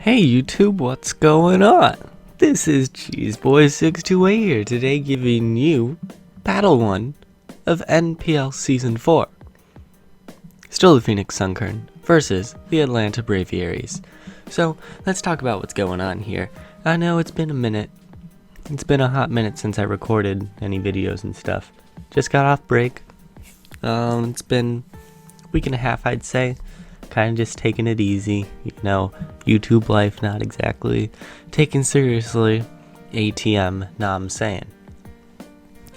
Hey YouTube, what's going on? This is Cheeseboy628 here, today giving you Battle 1 of NPL Season 4. Still the Phoenix Sunkern versus the Atlanta Braviarys. So, let's talk about what's going on here. I know it's been a minute. It's been a hot minute since I recorded any videos and stuff. Just got off break. It's been a week and a half, I'd say. Kind of just taking it easy, YouTube life not exactly taken seriously. ATM, nah, I'm saying.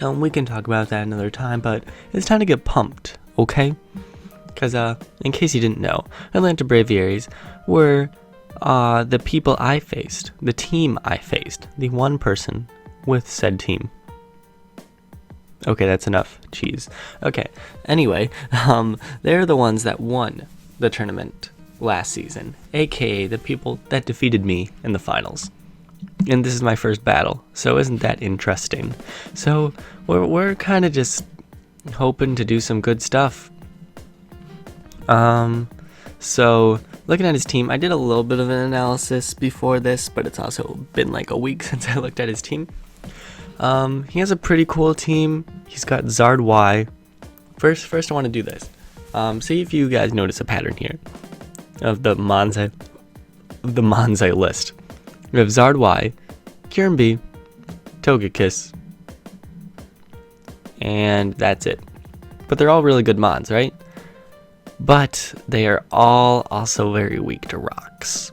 We can talk about that another time, but it's time to get pumped, okay? Because, in case you didn't know, Atlanta Braviarys were the people I faced, the team I faced, the one person with said team. Okay, that's enough cheese. Okay, anyway, they're the ones that won the tournament last season, aka the people that defeated me in the finals. And this is my first battle, so isn't that interesting? So we're kind of just hoping to do some good stuff. So looking at his team, I did a little bit of an analysis before this, but it's also been like a week since I looked at his team. He has a pretty cool team. He's got Zard Y. First I want to do this. See if you guys notice a pattern here of the Manzai list. We have Zard Y, Kieran B, Togekiss, and that's it. But they're all really good mons, right? But they are all also very weak to rocks.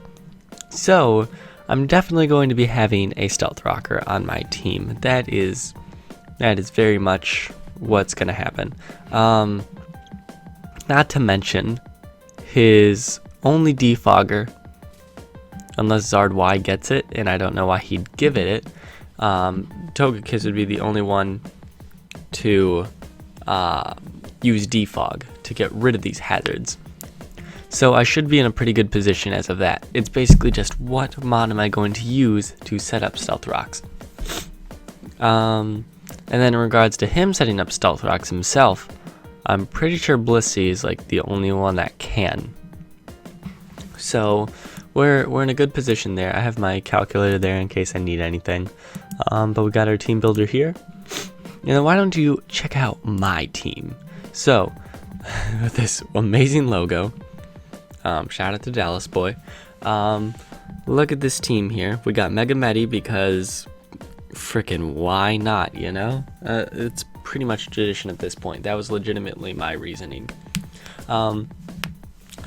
So I'm definitely going to be having a stealth rocker on my team. That is very much what's gonna happen. Not to mention his only defogger, unless Zard Y gets it, and I don't know why he'd give it. Togekiss would be the only one to use defog to get rid of these hazards. So I should be in a pretty good position as of that. It's basically just what mod am I going to use to set up stealth rocks. And then in regards to him setting up stealth rocks himself, I'm pretty sure Blissey is like the only one that can. So we're in a good position there. I have my calculator there in case I need anything. But we got our team builder here. Why don't you check out my team? So with this amazing logo, shout out to Dallas boy. Look at this team here. We got Mega Medi because freaking why not, it's pretty much tradition at this point. That was legitimately my reasoning. So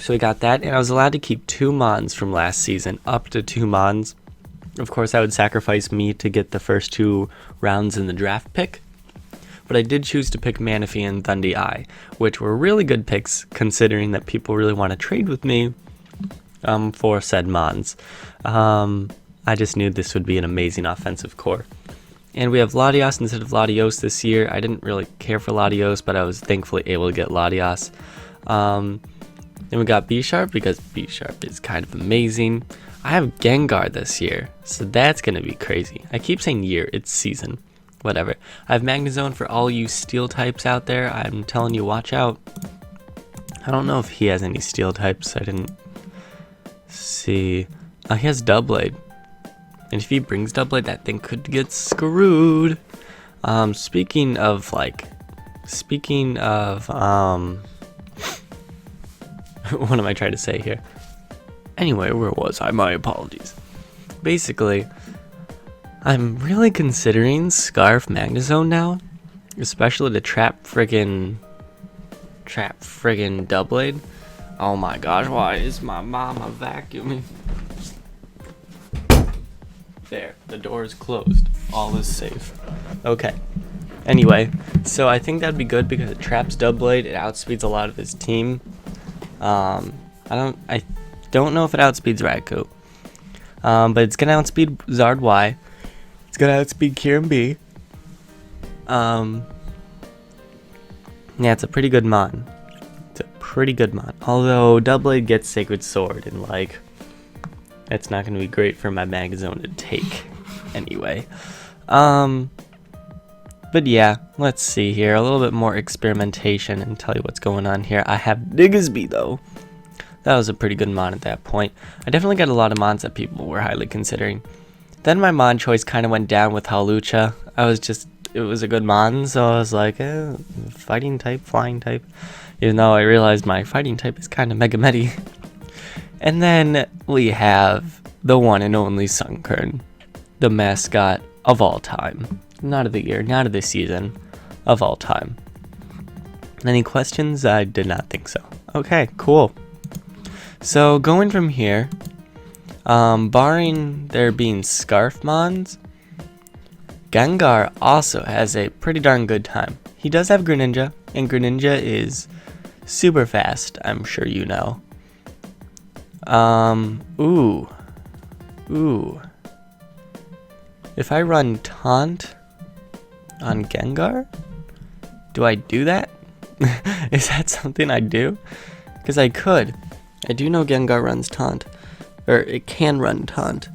we got that, and I was allowed to keep 2 mons from last season, up to 2 mons. Of course, I would sacrifice me to get the first 2 rounds in the draft pick, but I did choose to pick Manaphy and Thundy Eye, which were really good picks considering that people really want to trade with me for said mons. I just knew this would be an amazing offensive core. And we have Latios instead of Latios this year. I didn't really care for Latios, but I was thankfully able to get Latios. Then we got B-Sharp because B-Sharp is kind of amazing. I have Gengar this year, so that's going to be crazy. I keep saying year, it's season. Whatever. I have Magnezone for all you steel types out there. I'm telling you, watch out. I don't know if he has any steel types. I didn't see. He has Doublade. And if he brings Doublade, that thing could get screwed. Speaking of, what am I trying to say here? Anyway, where was I? My apologies. Basically, I'm really considering Scarf Magnezone now, especially to trap friggin' Doublade. Oh my gosh, why is my mama vacuuming? There, the door is closed. All is safe. Okay. Anyway, so I think that'd be good because it traps Doublade. It outspeeds a lot of his team. I don't know if it outspeeds Raikou. But it's gonna outspeed Zard Y. It's gonna outspeed Kieran B. Yeah, it's a pretty good mon. Although Doublade gets Sacred Sword and it's not going to be great for my Magnezone to take anyway. But yeah, let's see here. A little bit more experimentation and tell you what's going on here. I have Diggsby though. That was a pretty good mod at that point. I definitely got a lot of mods that people were highly considering. Then my mod choice kind of went down with Halucha. It was a good mod, so I was like, fighting type, flying type. Even though I realized my fighting type is kind of Mega Medi. And then we have the one and only Sunkern, the mascot of all time. Not of the year, not of the season, of all time. Any questions? I did not think so. Okay, cool. So going from here, barring there being scarf mons, Gengar also has a pretty darn good time. He does have Greninja, and Greninja is super fast, I'm sure you know. Ooh. If I run Taunt on Gengar, do I do that? Is that something I do? Because I could. I do know Gengar runs Taunt. Or it can run Taunt.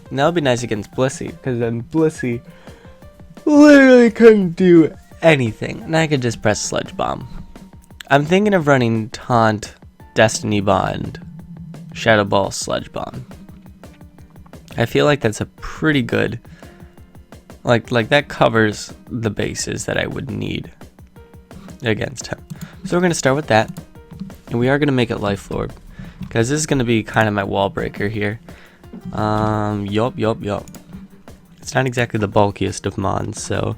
And that would be nice against Blissey, because then Blissey literally couldn't do anything. And I could just press Sludge Bomb. I'm thinking of running Taunt, Destiny Bond, Shadow Ball, Sludge Bomb. I feel like that's a pretty good... Like that covers the bases that I would need against him. So we're going to start with that. And we are going to make it Life Orb, because this is going to be kind of my wall breaker here. Yup. It's not exactly the bulkiest of mons, so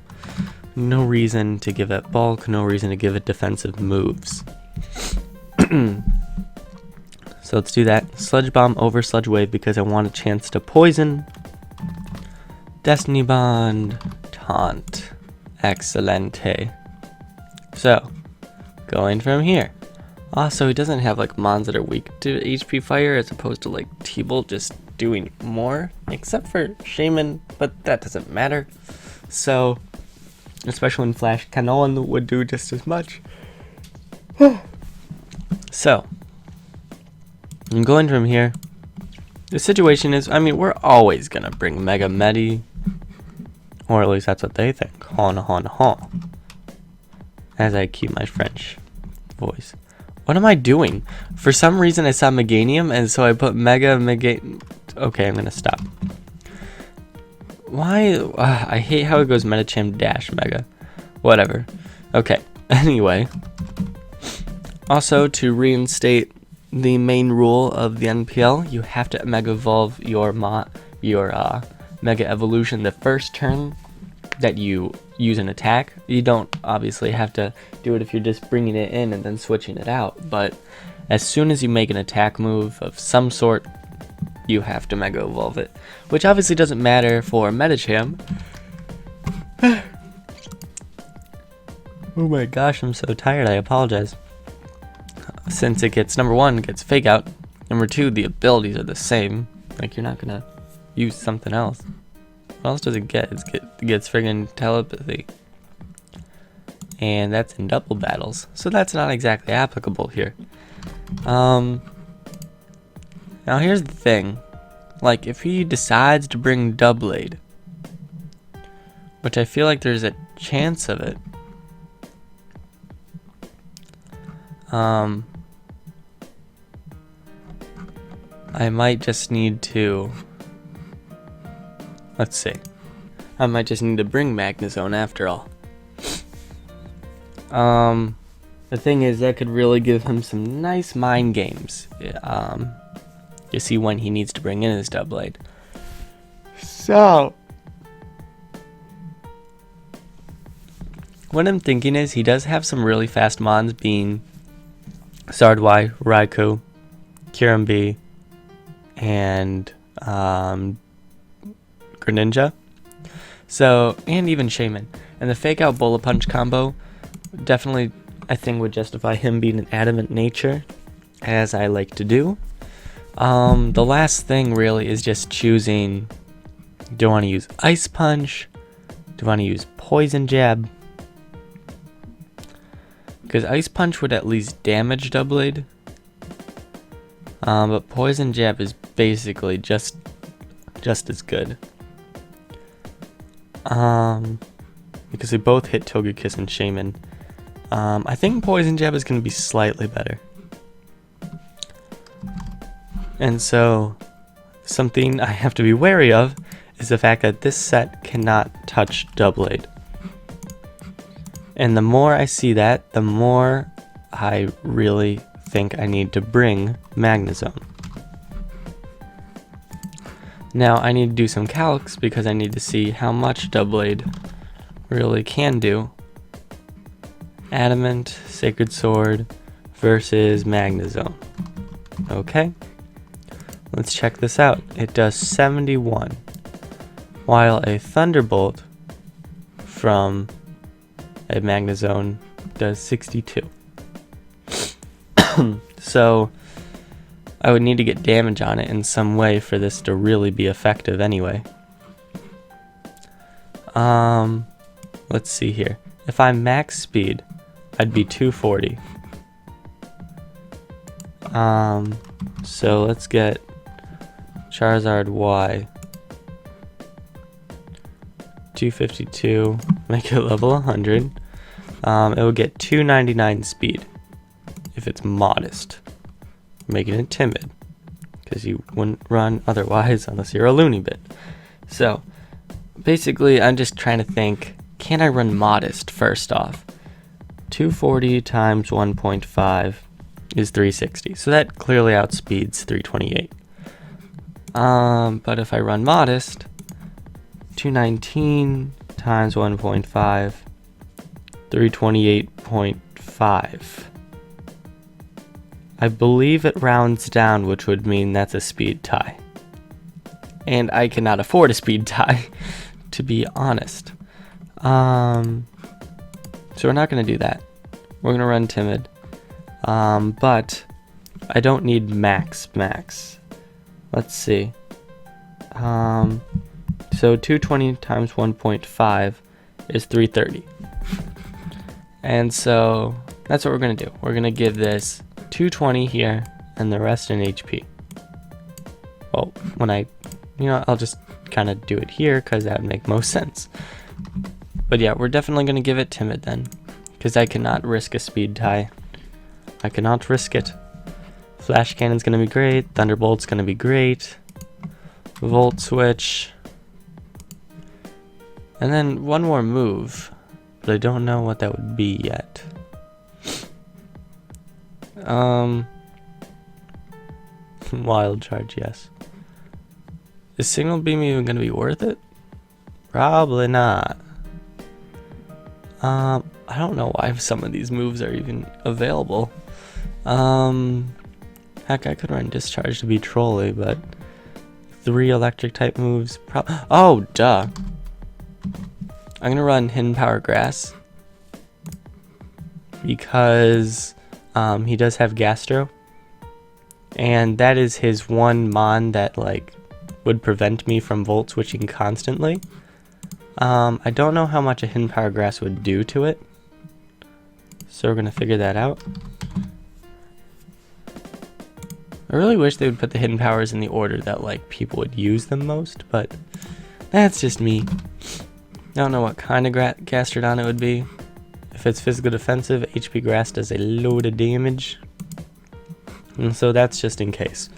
no reason to give it bulk, no reason to give it defensive moves. So let's do that. Sludge Bomb over Sludge Wave because I want a chance to poison. Destiny Bond, Taunt, Excelente. So, going from here. Also, he doesn't have like mons that are weak to HP Fire as opposed to like T-Bolt just doing more, except for Shaman, but that doesn't matter. So, especially when Flash Cannon would do just as much. So, I'm going from here. The situation is, I mean, we're always gonna bring Mega Medi, or at least that's what they think. Hon. As I cue my French voice. What am I doing? For some reason I saw Meganium, and so I put Mega. Okay, I'm gonna stop. Why? I hate how it goes Metacham dash Mega. Whatever. Okay. Anyway. Also, to reinstate the main rule of the NPL, you have to Mega Evolve your Mega Evolution the first turn that you use an attack. You don't obviously have to do it if you're just bringing it in and then switching it out, but as soon as you make an attack move of some sort, you have to Mega Evolve it, which obviously doesn't matter for Metacham. Oh my gosh, I'm so tired, I apologize. Since it gets, number one, gets Fake Out, number two, the abilities are the same, like you're not gonna use something else. What else does it get? It gets friggin' Telepathy. And that's in double battles. So that's not exactly applicable here. Now here's the thing. Like, if he decides to bring Doublade, which I feel like there's a chance of it. I might just need to... Let's see. I might just need to bring Magnezone after all. The thing is, that could really give him some nice mind games. You see when he needs to bring in his Doublade. So, what I'm thinking is, he does have some really fast mons, being Sardwy, Raikou, Kirambi, and Greninja. So, and even Shaman. And the Fake Out Bullet Punch combo definitely, I think, would justify him being an adamant nature, as I like to do. The last thing really is just choosing, do I want to use Ice Punch? Do I want to use Poison Jab? Because Ice Punch would at least damage Doublade. But Poison Jab is basically just as good. Because they both hit Togekiss and Shaman. I think Poison Jab is going to be slightly better. And so something I have to be wary of is the fact that this set cannot touch Doublade. And the more I see that, the more I really think I need to bring Magnezone. Now I need to do some calcs because I need to see how much Doublade really can do. Adamant, Sacred Sword versus Magnezone. Okay, let's check this out. It does 71, while a Thunderbolt from a Magnezone does 62. So I would need to get damage on it in some way for this to really be effective anyway. Let's see here. If I'm max speed, I'd be 240. So let's get Charizard Y. 252, make it level 100. It will get 299 speed if it's modest, making it timid, because you wouldn't run otherwise unless you're a loony bit. So basically I'm just trying to think, can I run modest first off? 240 times 1.5 is 360, so that clearly outspeeds 328. But if I run modest, 219 times 1.5, 328.5. I believe it rounds down, which would mean that's a speed tie. And I cannot afford a speed tie, to be honest. So we're not going to do that. We're going to run timid. But I don't need max. Let's see. So 220 times 1.5 is 330. And so that's what we're going to do. We're going to give this 220 here and the rest in HP. Well, I'll just kind of do it here because that would make most sense. But yeah, we're definitely going to give it timid then, because I cannot risk a speed tie. I cannot risk it. Flash Cannon's going to be great. Thunderbolt's going to be great. Volt Switch. And then one more move, but I don't know what that would be yet. Wild Charge, yes. Is Signal Beam even going to be worth it? Probably not. I don't know why some of these moves are even available. Heck, I could run Discharge to be trolly, but 3 electric type moves. Oh, duh. I'm gonna run Hidden Power Grass because he does have Gastro, and that is his one mon that would prevent me from Volt Switching constantly. I don't know how much a Hidden Power Grass would do to it, so we're gonna figure that out. I really wish they would put the hidden powers in the order that people would use them most, but that's just me. I don't know what kind of Gastrodon it would be. If it's physical defensive, HP Grass does a load of damage, and so that's just in case.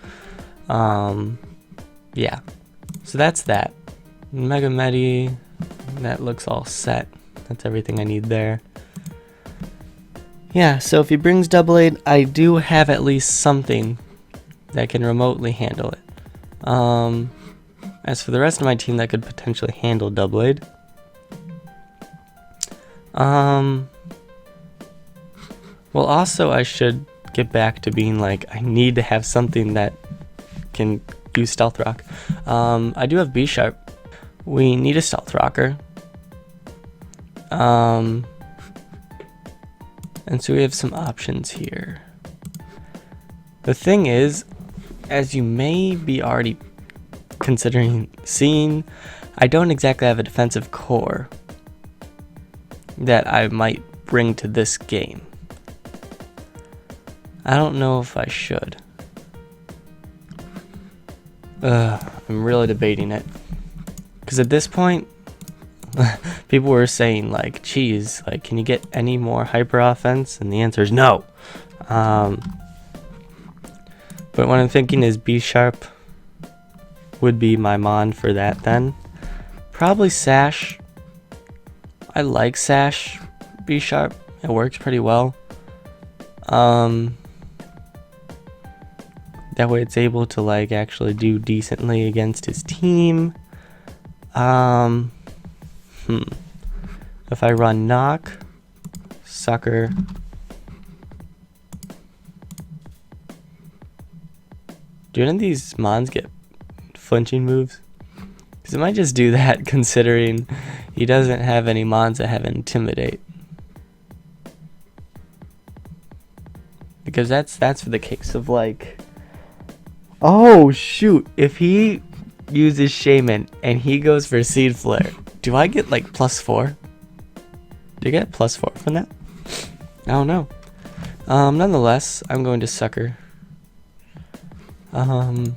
Yeah, so that's that. Mega Medi, that looks all set. That's everything I need there. Yeah, so if he brings Doublade, I do have at least something that can remotely handle it. As for the rest of my team that could potentially handle Doublade, well, also I should get back to being I need to have something that can use Stealth Rock. I do have B-Sharp. We need a Stealth Rocker. And so we have some options here. The thing is, as you may be already seeing, I don't exactly have a defensive core that I might bring to this game. I don't know if I should. I'm really debating it. Because at this point, people were saying geez, can you get any more hyper offense? And the answer is no. But But what I'm thinking is B sharp would be my mon for that then. Probably sash. I like sash B sharp. It works pretty well. That way it's able to like actually do decently against his team. If I run knock, sucker, do any of these mons get flinching moves? Because it might just do that considering he doesn't have any mons that have intimidate. Because that's for the case of like, oh shoot, if he uses shaman and he goes for seed flare, do I get like +4? Do you get +4 from that? I don't know. Nonetheless, I'm going to sucker. And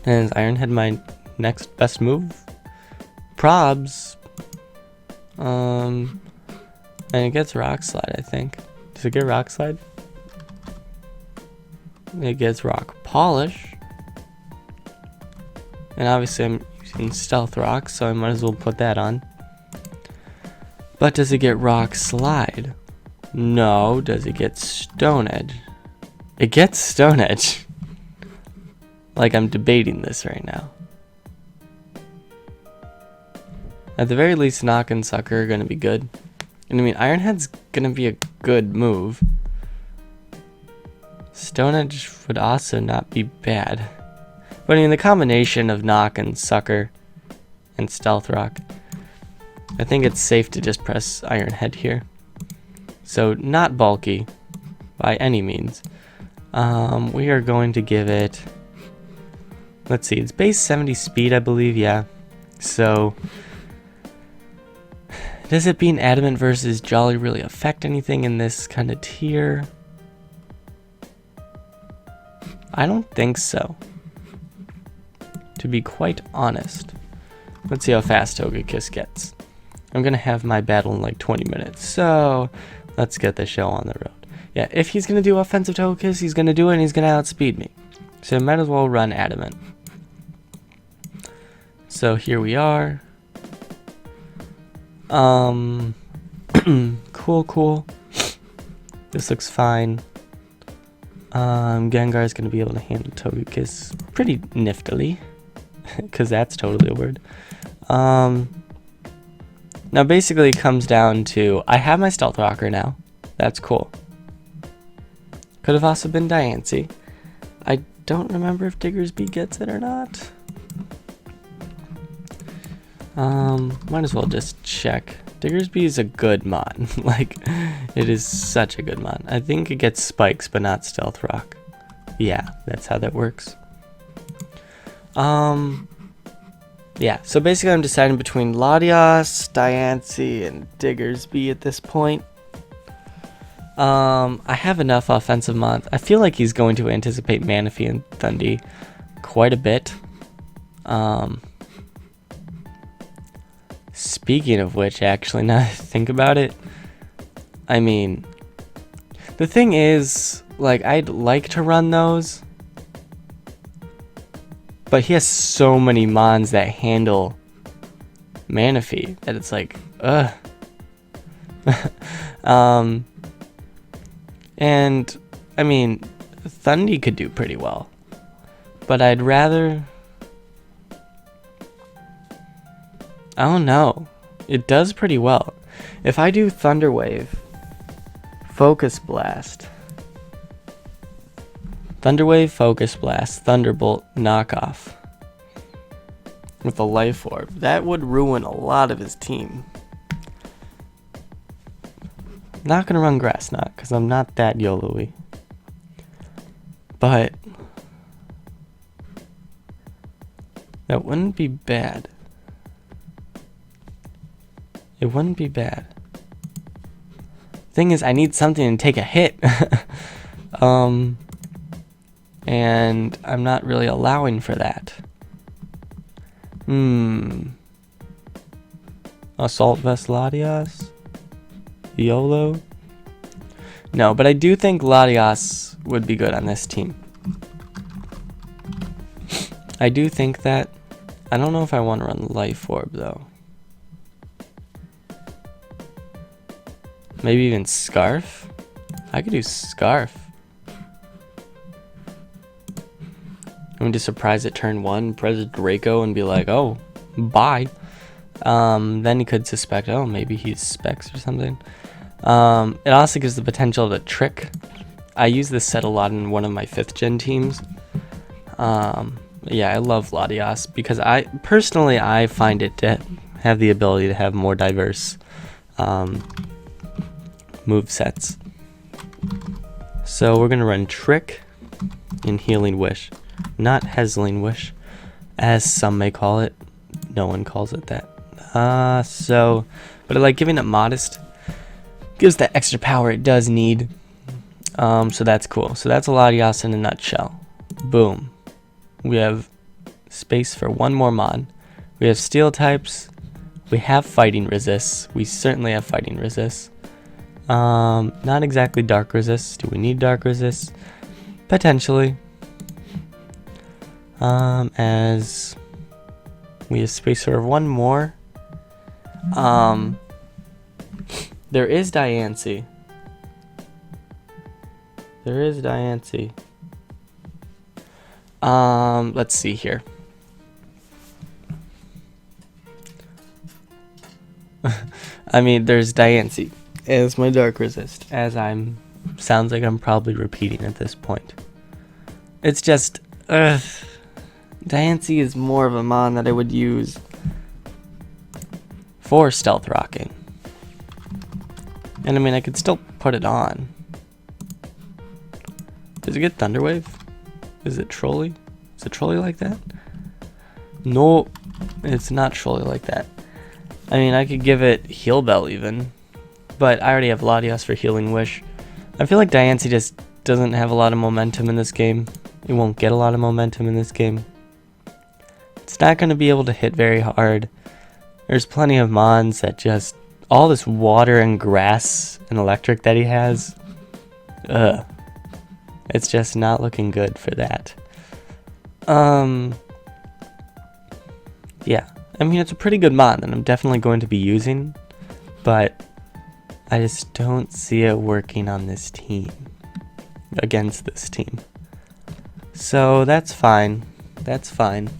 is Ironhead my next best move? Probs. And it gets rock slide, I think. Does it get rock slide? It gets rock polish. And obviously I'm using stealth rock, so I might as well put that on. But does it get rock slide? No. Does it get stone edge? It gets stone edge. Like I'm debating this right now. At the very least, knock and sucker are gonna be good. And I mean, Ironhead's gonna be a good move. Stone edge would also not be bad. But I mean, the combination of knock and sucker and stealth rock, I think it's safe to just press Ironhead here. So not bulky by any means. We are going to give it, let's see, it's base 70 speed, I believe, yeah. So does it being adamant versus jolly really affect anything in this kind of tier? I don't think so, to be quite honest. Let's see how fast Togekiss gets. I'm gonna have my battle in like 20 minutes, so let's get the show on the road. Yeah, if he's gonna do offensive Togekiss, he's gonna do it and he's gonna outspeed me. So I might as well run adamant. So here we are. Cool. This looks fine. Gengar is going to be able to handle Togekiss pretty niftily, because that's totally a word. Now basically it comes down to, I have my Stealth Rocker now. That's cool. Could have also been Diancie. I don't remember if Diggersby gets it or not. Might as well just check. Diggersby is a good mon. Like, it is such a good mon. I think it gets spikes, but not stealth rock. Yeah, that's how that works. Yeah, so basically I'm deciding between Latias, Diancie, and Diggersby at this point. I have enough offensive mons. I feel like he's going to anticipate Manaphy and Thundy quite a bit. Speaking of which, actually, now that I think about it, I mean, the thing is, like, I'd like to run those, but he has so many mons that handle Manaphy that it's like, ugh. And, I mean, Thundy could do pretty well, but I'd rather... I don't know. It does pretty well. If I do Thunder Wave, Focus Blast, Thunder Wave, Focus Blast, Thunderbolt, Knockoff with a Life Orb, that would ruin a lot of his team. I'm not gonna run Grass Knot because I'm not that YOLO-y. But that wouldn't be bad. It wouldn't be bad. Thing is, I need something to take a hit. And I'm not really allowing for that. Assault Vest Latias? YOLO? No, but I do think Latias would be good on this team. I do think that. I don't know if I want to run Life Orb though. Maybe even Scarf? I could do Scarf. I'm going to surprise at turn 1, press Draco and be like, oh, bye. Then he could suspect, oh, maybe he's Specs or something. It also gives the potential to trick. I use this set a lot in one of my 5th gen teams. Yeah, I love Latias because I find it to have the ability to have more diverse move sets. So we're gonna run Trick and Healing Wish, not Hezling Wish, as some may call it. No one calls it that. But I like giving it Modest. Gives that extra power it does need. So that's cool. So that's a Latias in a nutshell. Boom. We have space for one more mod. We have steel types. We have fighting resists. We certainly have fighting resists. Not exactly dark resists. Do we need dark resists? Potentially. As we have space for one more. There is Diancie. Let's see here. I mean, there's Diancie as my dark resist, sounds like I'm probably repeating at this point. It's just, Diancie is more of a mon that I would use for stealth rocking. And I mean, I could still put it on. Does it get Thunderwave? Is it Trolley? Is it Trolley like that? No, it's not Trolley like that. I mean, I could give it Heal Bell even, but I already have Latias for Healing Wish. I feel like Diancie just doesn't have a lot of momentum in this game. It won't get a lot of momentum in this game. It's not going to be able to hit very hard. There's plenty of mons that just, all this water and grass and electric that he has, it's just not looking good for that. Yeah, I mean, it's a pretty good mod that I'm definitely going to be using, but I just don't see it working on this team, against this team. So that's fine. That's fine.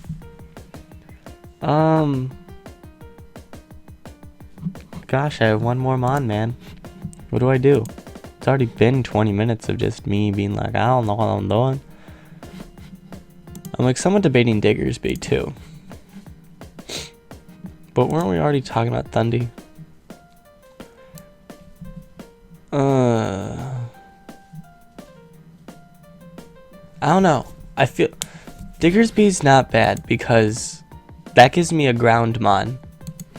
Gosh, I have one more mon, man. What do I do? It's already been 20 minutes of just me being like, I don't know what I'm doing. I'm like somewhat debating Diggersby too. But weren't we already talking about Thundy? I don't know. I feel Diggersby's not bad because that gives me a ground mon.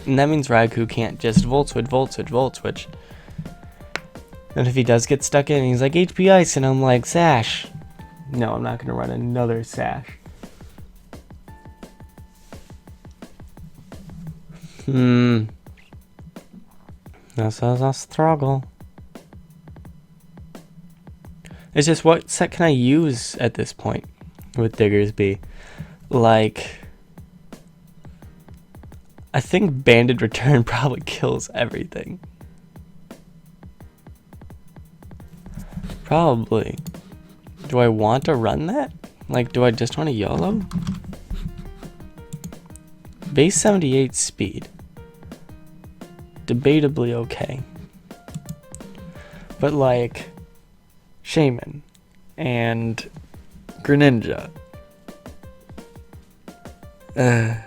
And that means Raikou can't just Volt Switch. And if he does get stuck in, he's like HP Ice, and I'm like, Sash. No, I'm not going to run another Sash. This is a struggle. It's just, what set can I use at this point with Diggersby? Like, I think Banded Return probably kills everything. Probably. Do I want to run that? Like, do I just want to YOLO? Base 78 speed. Debatably okay. But like, Shaman and Greninja. I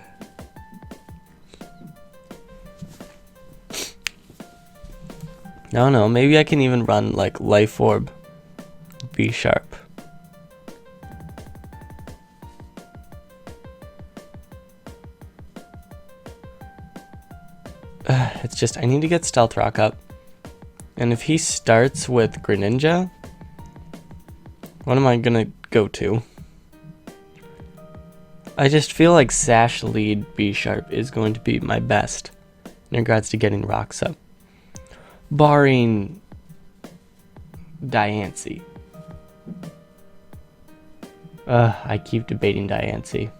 don't know, maybe I can even run like Life Orb, B Sharp. It's just, I need to get Stealth Rock up. And if he starts with Greninja, what am I gonna go to? I just feel like Sash lead B Sharp is going to be my best in regards to getting rocks up. Barring Diancie. I keep debating Diancie.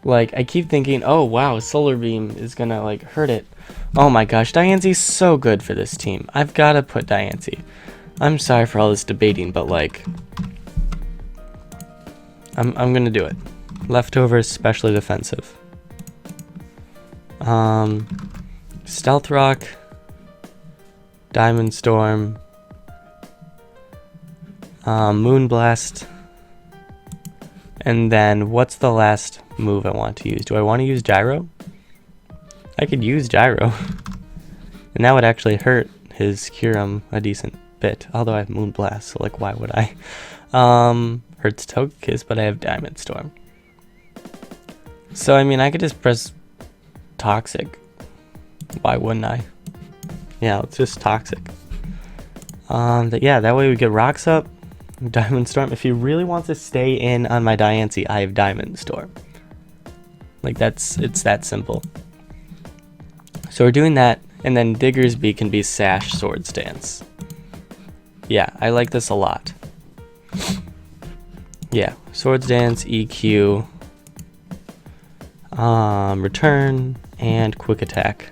Like, I keep thinking, oh wow, Solar Beam is gonna like hurt it. Oh my gosh, Diance's so good for this team. I've gotta put Diance. I'm sorry for all this debating, but like, I'm gonna do it. Leftover is specially defensive. Stealth Rock, Diamond Storm, Moonblast, and then what's the last move I want to use? Do I want to use Gyro? I could use Gyro, and that would actually hurt his Kyurem a decent bit, although I have Moonblast, so like why would I? Hurts Togekiss, but I have Diamond Storm. So I mean I could just press Toxic. Why wouldn't I? Yeah, it's just Toxic. Yeah, that way we get Rocks up, Diamond Storm. If he really wants to stay in on my Diancie, I have Diamond Storm. Like it's that simple. So we're doing that, and then Diggersby can be Sash Swords Dance. Yeah, I like this a lot. Yeah, Swords Dance, EQ, Return, and Quick Attack.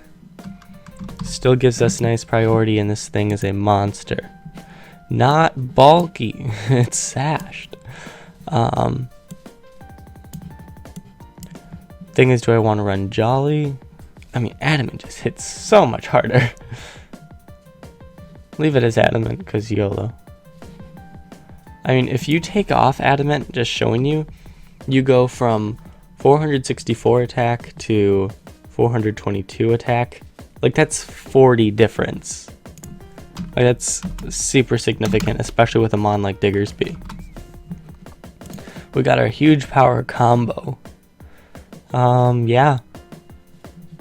Still gives us nice priority, and this thing is a monster. Not bulky, it's sashed. Thing is, do I want to run Jolly? I mean, Adamant just hits so much harder. Leave it as Adamant, because YOLO. I mean, if you take off Adamant, just showing you, you go from 464 attack to 422 attack. Like, that's 40 difference. Like, that's super significant, especially with a mon like Diggersby. We got our huge power combo. Yeah.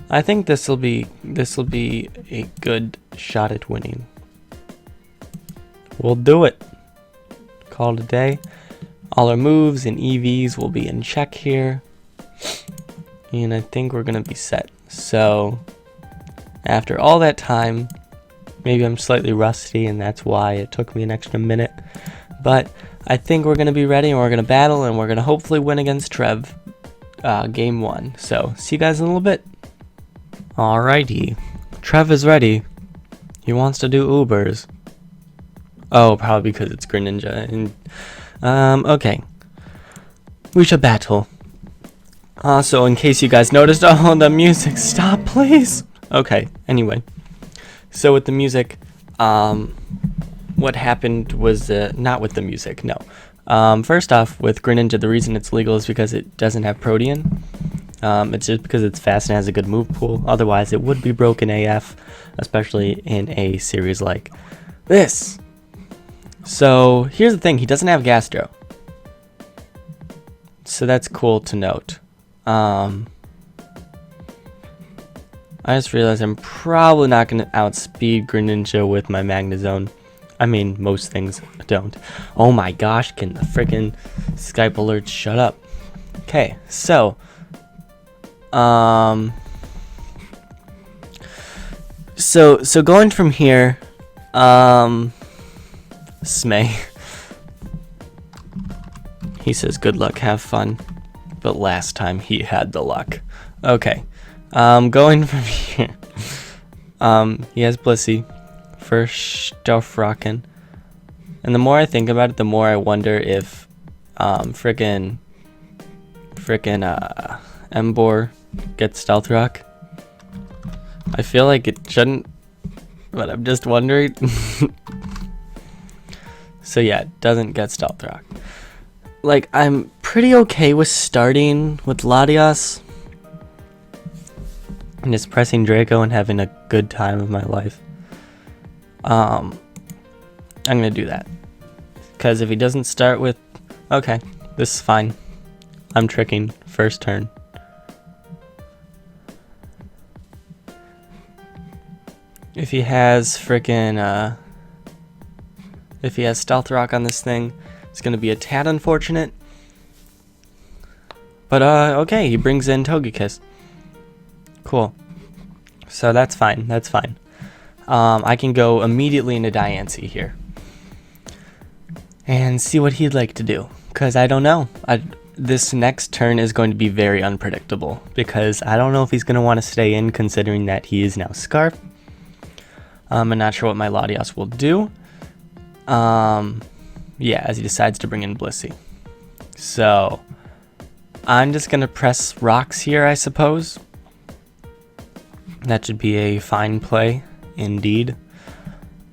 I think this will be a good shot at winning. We'll do it. Call it a day. All our moves and EVs will be in check here. And I think we're gonna be set. So after all that time, maybe I'm slightly rusty and that's why it took me an extra minute. But I think we're gonna be ready and we're gonna battle and we're gonna hopefully win against Trev game 1. So see you guys in a little bit. Alrighty. Trev is ready. He wants to do Ubers. Oh, probably because it's Greninja. And, okay. We should battle. So in case you guys noticed, oh, the music, stop, please. Okay, anyway. So with the music, what happened was, not with the music, no. First off, with Greninja, the reason it's legal is because it doesn't have Protean. It's just because it's fast and has a good move pool. Otherwise, it would be broken AF, especially in a series like this. So here's the thing, he doesn't have Gastro. So that's cool to note. I just realized I'm probably not going to outspeed Greninja with my Magnezone. I mean, most things don't. Oh my gosh, can the freaking Skype alerts shut up? Okay, so so going from here, Smay. He says good luck, have fun. But last time he had the luck. Okay. Going from here. He has Blissey for Stofraken. And the more I think about it, the more I wonder if frickin' Emboar gets Stealth Rock. I feel like it shouldn't, but I'm just wondering. So yeah, it doesn't get Stealth Rock. Like, I'm pretty okay with starting with Latias and just pressing Draco and having a good time of my life. I'm gonna do that. Because if he doesn't start with... Okay, this is fine. I'm tricking first turn. If he has frickin' if he has Stealth Rock on this thing, it's gonna be a tad unfortunate. But okay, he brings in Togekiss. Cool. So that's fine, that's fine. I can go immediately into Diancie here. And see what he'd like to do. Because I don't know. this next turn is going to be very unpredictable because I don't know if he's going to want to stay in considering that he is now Scarf. I'm not sure what my Latios will do. Yeah, as he decides to bring in Blissey. So I'm just going to press rocks here, I suppose. That should be a fine play indeed.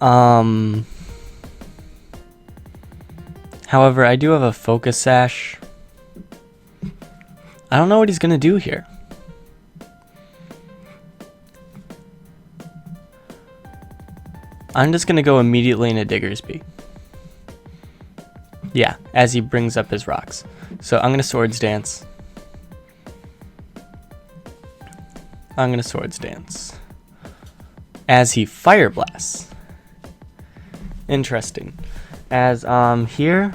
However, I do have a Focus Sash. I don't know what he's going to do here. I'm just going to go immediately into Diggersby. Yeah, as he brings up his rocks. So I'm going to Swords Dance. I'm going to Swords Dance. As he Fire Blasts. Interesting. As here,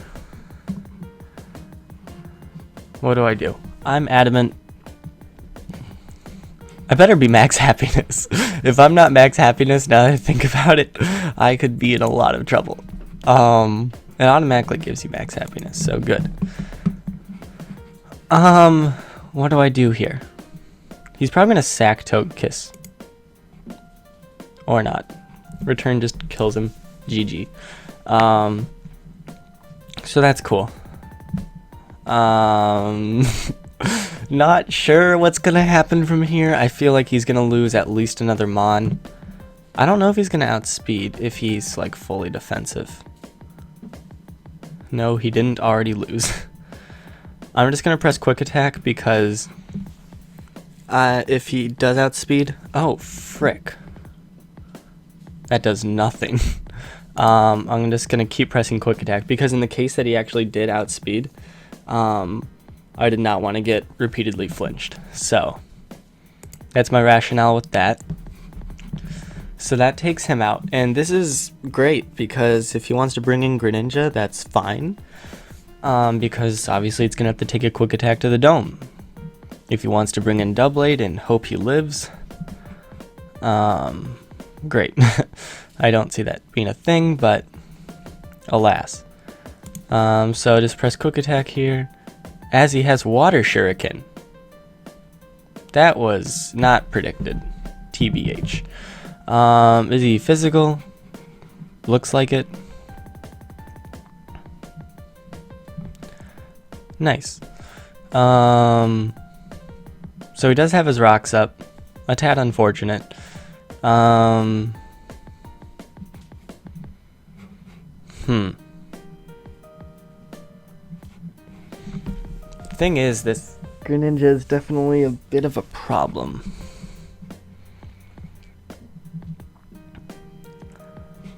what do? I'm adamant. I better be max happiness. If I'm not max happiness, now that I think about it, I could be in a lot of trouble. It automatically gives you max happiness, so good. What do I do here? He's probably gonna sack Togekiss. Or not. Return just kills him. GG. So that's cool. Not sure what's gonna happen from here. I feel like he's gonna lose at least another Mon. I don't know if he's gonna outspeed if he's like fully defensive. No, he didn't already lose. I'm just gonna press Quick Attack because if he does outspeed, oh frick, that does nothing. I'm just gonna keep pressing Quick Attack because in the case that he actually did outspeed, I did not want to get repeatedly flinched. So that's my rationale with that. So that takes him out, and this is great because if he wants to bring in Greninja, that's fine. Because obviously it's gonna have to take a Quick Attack to the dome. If he wants to bring in Doublade and hope he lives, great. I don't see that being a thing, but alas. So just press Quick Attack here, as he has Water Shuriken. That was not predicted, TBH. Is he physical? Looks like it. Nice. So he does have his rocks up. A tad unfortunate. Thing is, this Greninja is definitely a bit of a problem.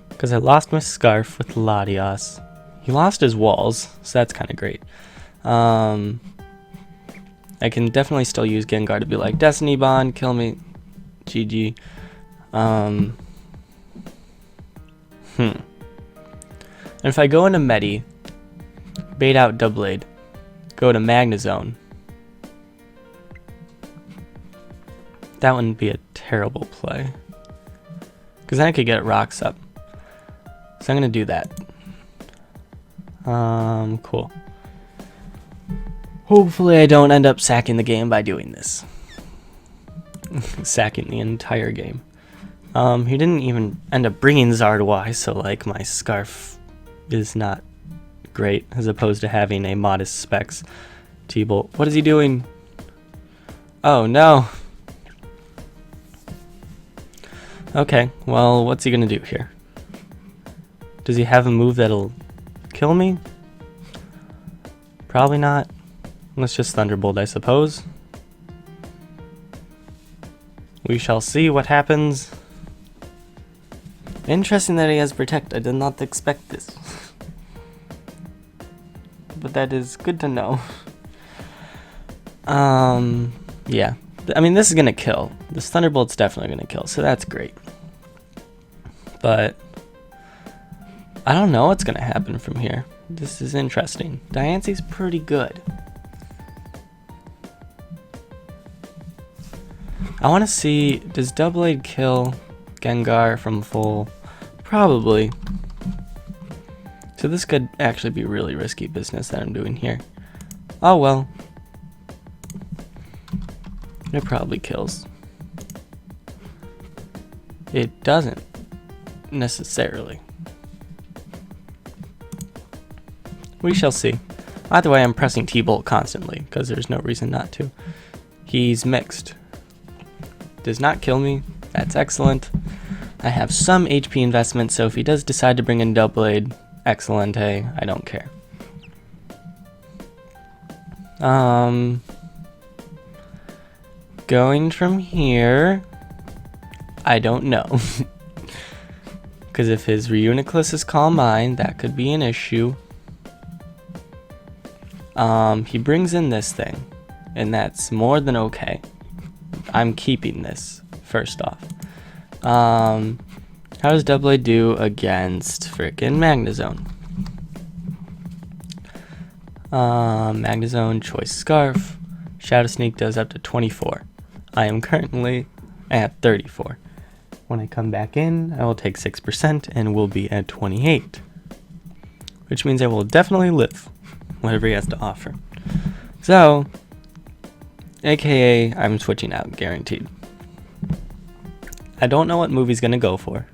Because I lost my Scarf with Latios. He lost his walls, so that's kind of great. I can definitely still use Gengar to be like, Destiny Bond, kill me, GG. And if I go into Medi, bait out Doublade, go to Magnezone, that wouldn't be a terrible play. Because then I could get rocks up. So I'm going to do that. Cool. Hopefully I don't end up sacking the game by doing this. Sacking the entire game. He didn't even end up bringing Zardwai, so like my Scarf is not great as opposed to having a modest specs T-Bolt. What is he doing? Oh no. Okay, well, what's he gonna do here? Does he have a move that'll kill me? Probably not. Let's just Thunderbolt, I suppose. We shall see what happens. Interesting that he has Protect. I did not expect this. But that is good to know. Yeah. I mean, this is gonna kill. This Thunderbolt's definitely gonna kill, so that's great. But I don't know what's gonna happen from here. This is interesting. Diance's pretty good. I want to see, does Doublade kill Gengar from full? Probably. So this could actually be really risky business that I'm doing here. Oh well. It probably kills. It doesn't necessarily. We shall see. Either way, I'm pressing T-Bolt constantly because there's no reason not to. He's mixed. Does not kill me. That's excellent. I have some HP investment, so if he does decide to bring in Doublade, excellent. Hey, I don't care. Going from here, I don't know. Because if his Reuniclus is Calm Mind, that could be an issue. He brings in this thing, and that's more than okay. I'm keeping this, first off. How does Doublade do against frickin' Magnezone? Magnezone, Choice Scarf. Shadow Sneak does up to 24. I am currently at 34. When I come back in, I will take 6% and will be at 28. Which means I will definitely live whatever he has to offer. So, aka I'm switching out, guaranteed. I don't know what movie's gonna go for.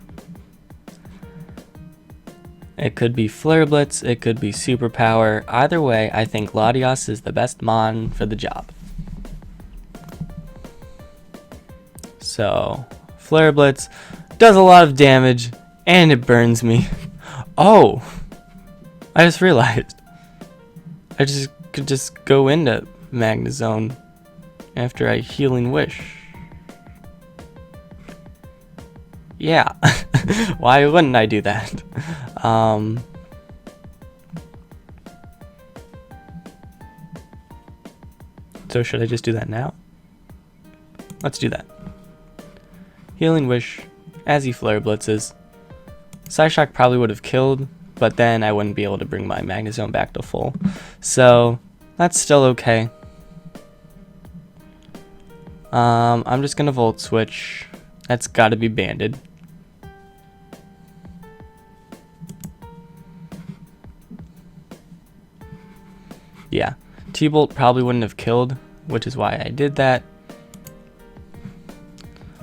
It could be Flare Blitz, it could be Superpower. Either way, I think Latios is the best mon for the job. So, Flare Blitz does a lot of damage, and it burns me. Oh! I just realized. I could just go into Magnezone after I Healing Wish. Yeah. Why wouldn't I do that? So should I just do that now? Let's do that. Healing Wish as he Flare Blitzes. Psyshock probably would have killed, but then I wouldn't be able to bring my Magnezone back to full. So that's still okay. I'm just gonna Volt Switch. That's gotta be banded. Yeah, T-Bolt probably wouldn't have killed, which is why I did that.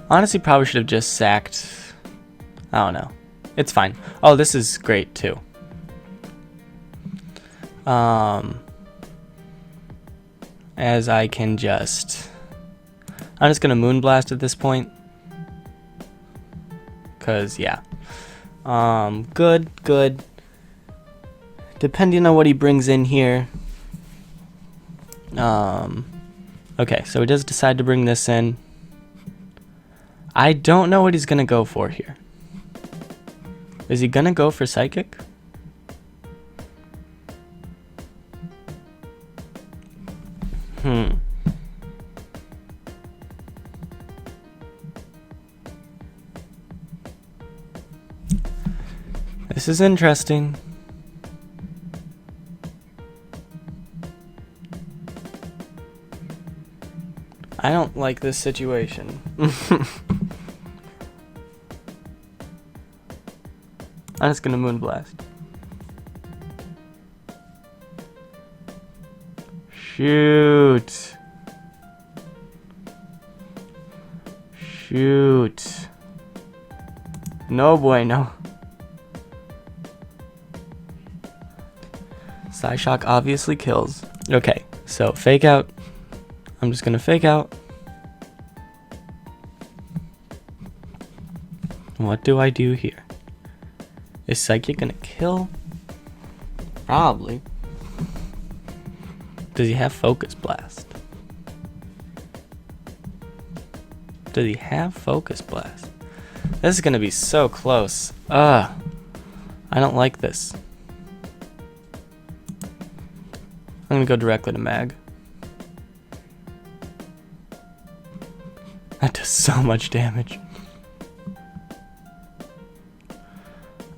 Honestly, probably should have just sacked. I don't know. It's fine. Oh, this is great too. As I can just... I'm just gonna Moonblast at this point. Cause yeah. Good. Depending on what he brings in here. Okay, so he does decide to bring this in. I don't know what he's gonna go for here. Is he gonna go for Psychic? This is interesting. I don't like this situation. I'm just gonna Moonblast. Shoot. No bueno. Psyshock obviously kills. Okay, so Fake Out. I'm just gonna Fake Out. What do I do here? Is Psychic gonna kill? Probably. Does he have Focus Blast? Does he have Focus Blast? This is gonna be so close. I don't like this. I'm gonna go directly to Mag. That does so much damage.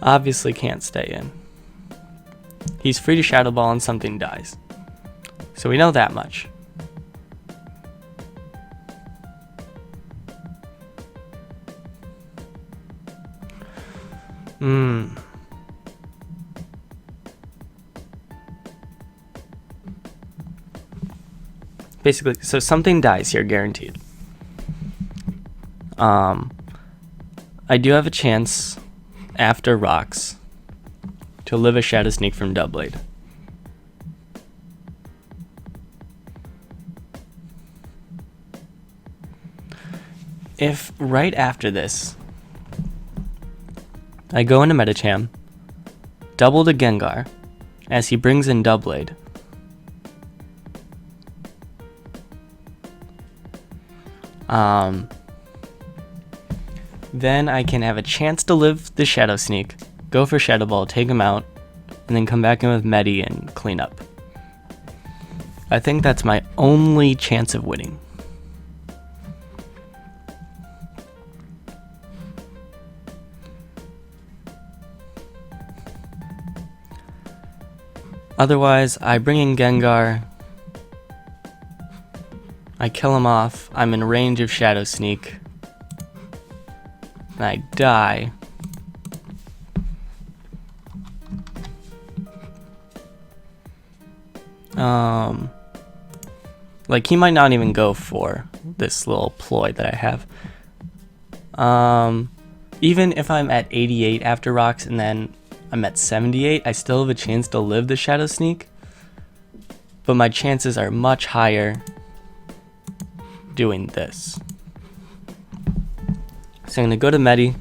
Obviously can't stay in. He's free to Shadow Ball and something dies. So we know that much. basically, so something dies here, guaranteed. I do have a chance after rocks to live a Shadow Sneak from Doubleblade. If right after this I go into Metacham, double to Gengar as he brings in Doubleblade, then I can have a chance to live the Shadow Sneak, go for Shadow Ball, take him out, and then come back in with Medi and clean up. I think that's my only chance of winning. Otherwise, I bring in Gengar, I kill him off, I'm in range of Shadow Sneak, and I die. Like, he might not even go for this little ploy that I have. Even if I'm at 88 after rocks and then I'm at 78, I still have a chance to live the Shadow Sneak, but my chances are much higher doing this. So I'm gonna go to Medi,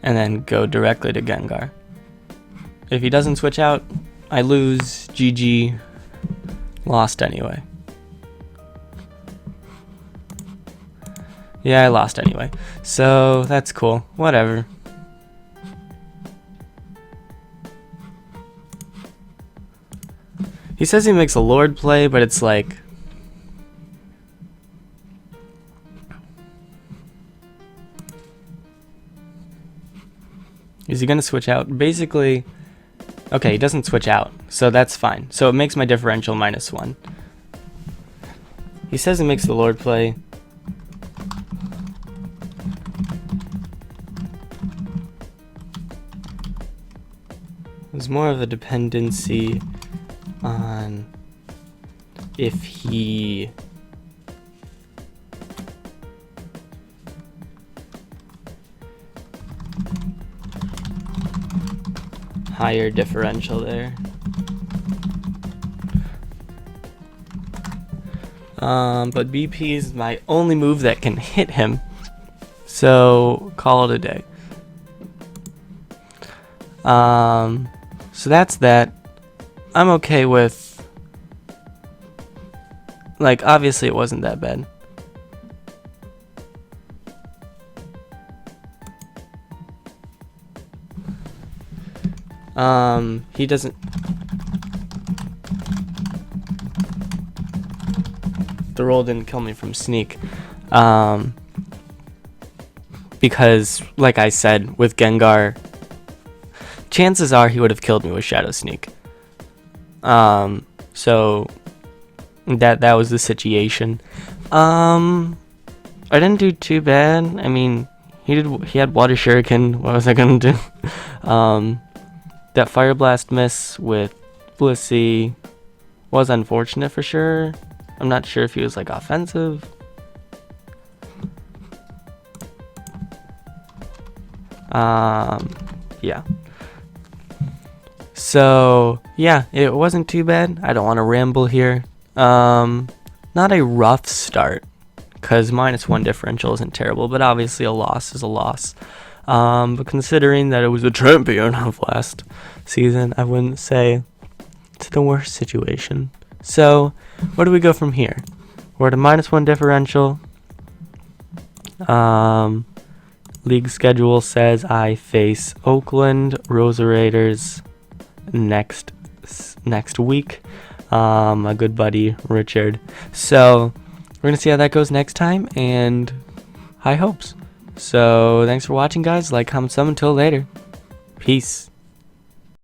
and then go directly to Gengar. If he doesn't switch out, I lose. GG. Lost anyway. Yeah, I lost anyway. So that's cool. Whatever. He says he makes a Lord play, but it's like, is he gonna switch out? Basically, okay, he doesn't switch out, so that's fine. So it makes my differential -1. He says he makes the Lord play. There's more of a dependency on if he higher differential there. But BP is my only move that can hit him, so call it a day. So that's that. I'm okay with, like, obviously it wasn't that bad. He doesn't, the roll didn't kill me from Sneak, because, like I said, with Gengar, chances are he would have killed me with Shadow Sneak. So that was the situation. I didn't do too bad. I mean, he had Water Shuriken. What was I gonna do? That Fire Blast miss with Blissey was unfortunate for sure. I'm not sure if he was like offensive. Yeah. So yeah, it wasn't too bad. I don't want to ramble here. Not a rough start, because -1 differential isn't terrible, but obviously a loss is a loss. But considering that it was the champion of last season, I wouldn't say it's the worst situation. So where do we go from here? We're at a -1 differential. League schedule says I face Oakland Rosa Raiders next week. My good buddy Richard. So we're gonna see how that goes next time, and high hopes. So thanks for watching, guys. Like, comment, sub. Until later. Peace.